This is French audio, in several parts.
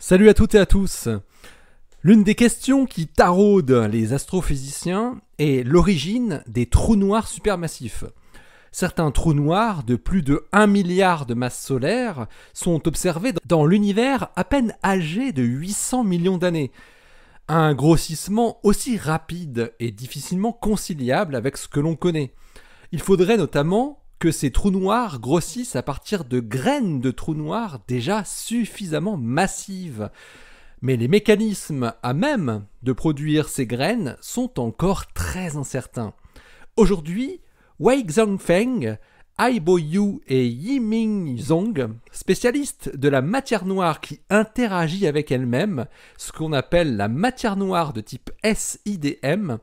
Salut à toutes et à tous. L'une des questions qui taraudent les astrophysiciens est l'origine des trous noirs supermassifs. Certains trous noirs de plus de 1 milliard de masses solaires sont observés dans l'univers à peine âgé de 800 millions d'années. Un grossissement aussi rapide est difficilement conciliable avec ce que l'on connaît. Il faudrait notamment que ces trous noirs grossissent à partir de graines de trous noirs déjà suffisamment massives. Mais les mécanismes à même de produire ces graines sont encore très incertains. Aujourd'hui, Wei Zhangfeng, Aibo Yu et Yiming Zhong, spécialistes de la matière noire qui interagit avec elle-même, ce qu'on appelle la matière noire de type SIDM,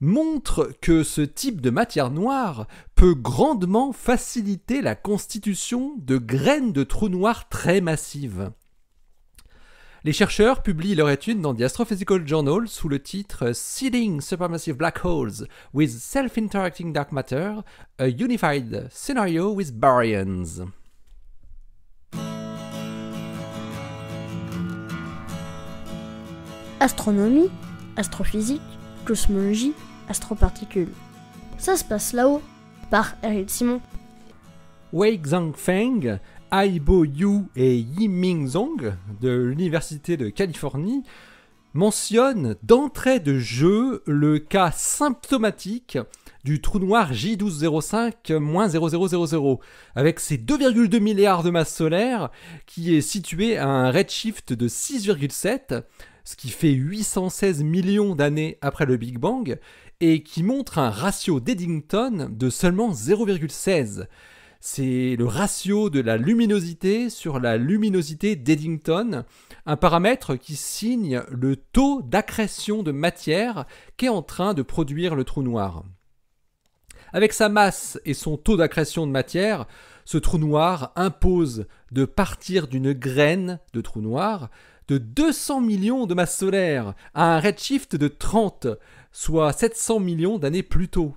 montrent que ce type de matière noire peut grandement faciliter la constitution de graines de trous noirs très massives. Les chercheurs publient leur étude dans The Astrophysical Journal sous le titre Seeding Supermassive Black Holes with Self-Interacting Dark Matter, a Unified Scenario with Baryons. Astronomie, astrophysique, cosmologie, astroparticules. Ça se passe là-haut, par Eric Simon. Wei Zhangfeng, Aibo Yu et Yiming Zhong de l'Université de Californie mentionnent d'entrée de jeu le cas symptomatique du trou noir J1205-0000 avec ses 2,2 milliards de masse solaire qui est situé à un redshift de 6,7, ce qui fait 816 millions d'années après le Big Bang et qui montre un ratio d'Eddington de seulement 0,16. C'est le ratio de la luminosité sur la luminosité d'Eddington, un paramètre qui signe le taux d'accrétion de matière qu'est en train de produire le trou noir. Avec sa masse et son taux d'accrétion de matière, ce trou noir impose de partir d'une graine de trou noir de 200 millions de masses solaires à un redshift de 30, soit 700 millions d'années plus tôt.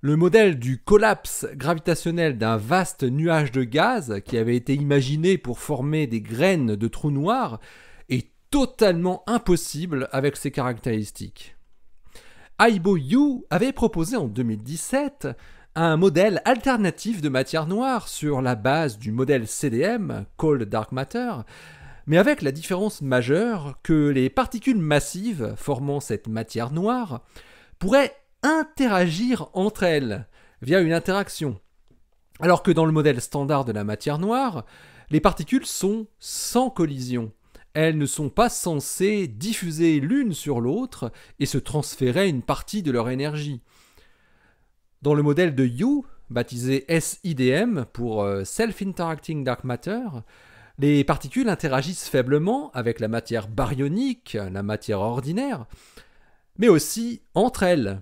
Le modèle du collapse gravitationnel d'un vaste nuage de gaz qui avait été imaginé pour former des graines de trous noirs est totalement impossible avec ces caractéristiques. Aibo Yu avait proposé en 2017 un modèle alternatif de matière noire sur la base du modèle CDM, Cold Dark Matter, mais avec la différence majeure que les particules massives formant cette matière noire pourraient interagir entre elles via une interaction. Alors que dans le modèle standard de la matière noire, les particules sont sans collision. Elles ne sont pas censées diffuser l'une sur l'autre et se transférer une partie de leur énergie. Dans le modèle de Yu, baptisé SIDM pour Self-Interacting Dark Matter, les particules interagissent faiblement avec la matière baryonique, la matière ordinaire, mais aussi entre elles.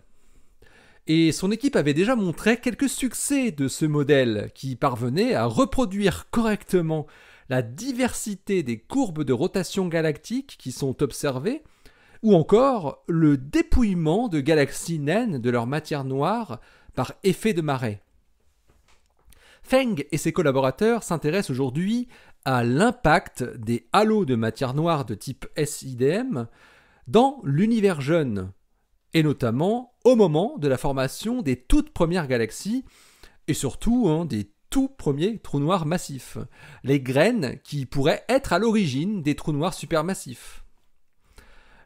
Et son équipe avait déjà montré quelques succès de ce modèle qui parvenait à reproduire correctement la diversité des courbes de rotation galactique qui sont observées, ou encore le dépouillement de galaxies naines de leur matière noire par effet de marée. Feng et ses collaborateurs s'intéressent aujourd'hui à l'impact des halos de matière noire de type SIDM dans l'univers jeune, et notamment au moment de la formation des toutes premières galaxies, et surtout des tout premiers trous noirs massifs, les graines qui pourraient être à l'origine des trous noirs supermassifs.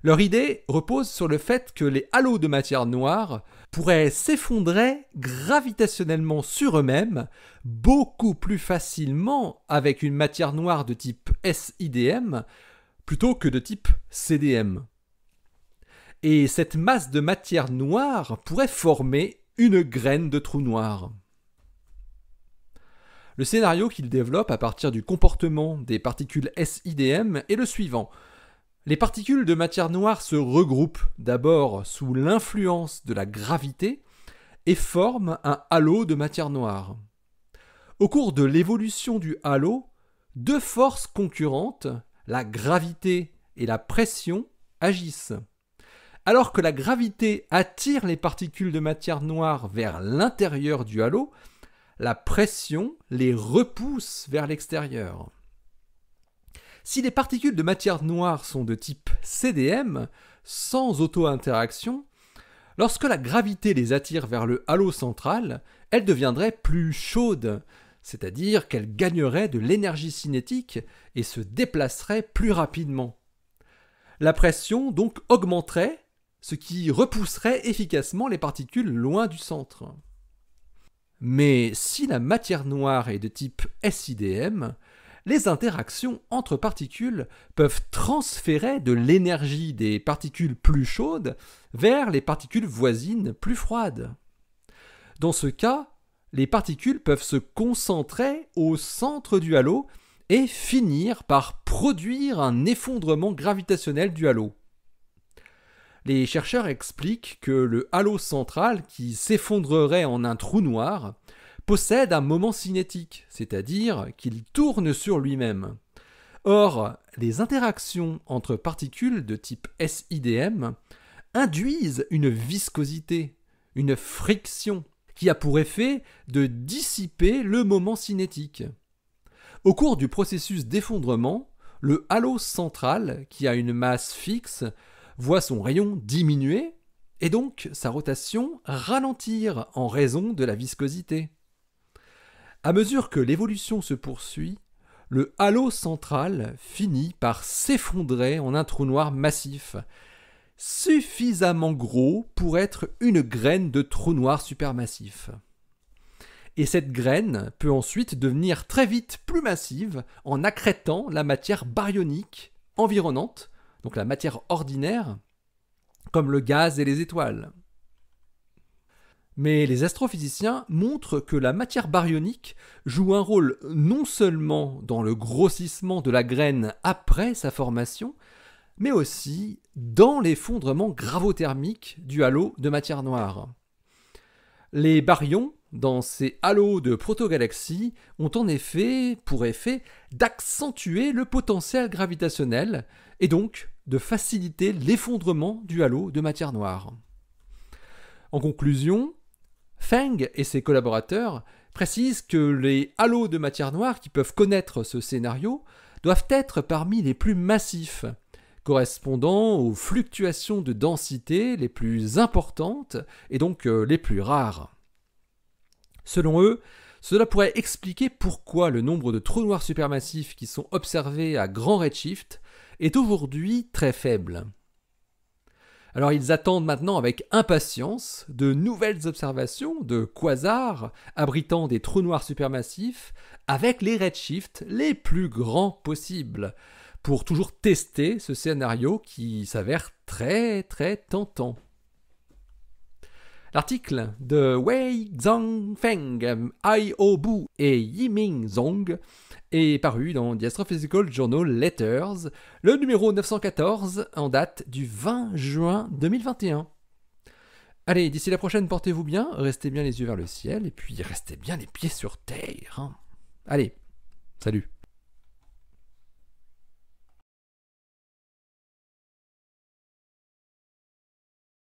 Leur idée repose sur le fait que les halos de matière noire pourraient s'effondrer gravitationnellement sur eux-mêmes beaucoup plus facilement avec une matière noire de type SIDM plutôt que de type CDM. Et cette masse de matière noire pourrait former une graine de trou noir. Le scénario qu'il développe à partir du comportement des particules SIDM est le suivant. Les particules de matière noire se regroupent d'abord sous l'influence de la gravité et forment un halo de matière noire. Au cours de l'évolution du halo, deux forces concurrentes, la gravité et la pression, agissent. Alors que la gravité attire les particules de matière noire vers l'intérieur du halo, la pression les repousse vers l'extérieur. Si les particules de matière noire sont de type CDM, sans auto-interaction, lorsque la gravité les attire vers le halo central, elles deviendraient plus chaudes, c'est-à-dire qu'elles gagneraient de l'énergie cinétique et se déplaceraient plus rapidement. La pression donc augmenterait, ce qui repousserait efficacement les particules loin du centre. Mais si la matière noire est de type SIDM, les interactions entre particules peuvent transférer de l'énergie des particules plus chaudes vers les particules voisines plus froides. Dans ce cas, les particules peuvent se concentrer au centre du halo et finir par produire un effondrement gravitationnel du halo. Les chercheurs expliquent que le halo central, qui s'effondrerait en un trou noir, possède un moment cinétique, c'est-à-dire qu'il tourne sur lui-même. Or, les interactions entre particules de type SIDM induisent une viscosité, une friction, qui a pour effet de dissiper le moment cinétique. Au cours du processus d'effondrement, le halo central, qui a une masse fixe, voit son rayon diminuer et donc sa rotation ralentir en raison de la viscosité. À mesure que l'évolution se poursuit, le halo central finit par s'effondrer en un trou noir massif, suffisamment gros pour être une graine de trou noir supermassif. Et cette graine peut ensuite devenir très vite plus massive en accrétant la matière baryonique environnante, donc la matière ordinaire, comme le gaz et les étoiles. Mais les astrophysiciens montrent que la matière baryonique joue un rôle non seulement dans le grossissement de la graine après sa formation, mais aussi dans l'effondrement gravothermique du halo de matière noire. Les baryons, dans ces halos de protogalaxies, ont en effet pour effet d'accentuer le potentiel gravitationnel et donc de faciliter l'effondrement du halo de matière noire. En conclusion, Feng et ses collaborateurs précisent que les halos de matière noire qui peuvent connaître ce scénario doivent être parmi les plus massifs, correspondant aux fluctuations de densité les plus importantes et donc les plus rares. Selon eux, cela pourrait expliquer pourquoi le nombre de trous noirs supermassifs qui sont observés à grand redshift est aujourd'hui très faible. Alors ils attendent maintenant avec impatience de nouvelles observations de quasars abritant des trous noirs supermassifs avec les redshifts les plus grands possibles, pour toujours tester ce scénario qui s'avère très très tentant. L'article de Wei Zhangfeng, Ai-Oh Bu et Yiming Zhong est paru dans The Astrophysical Journal Letters, le numéro 914 en date du 20 juin 2021. Allez, d'ici la prochaine, portez-vous bien, restez bien les yeux vers le ciel et puis restez bien les pieds sur terre. Allez, salut.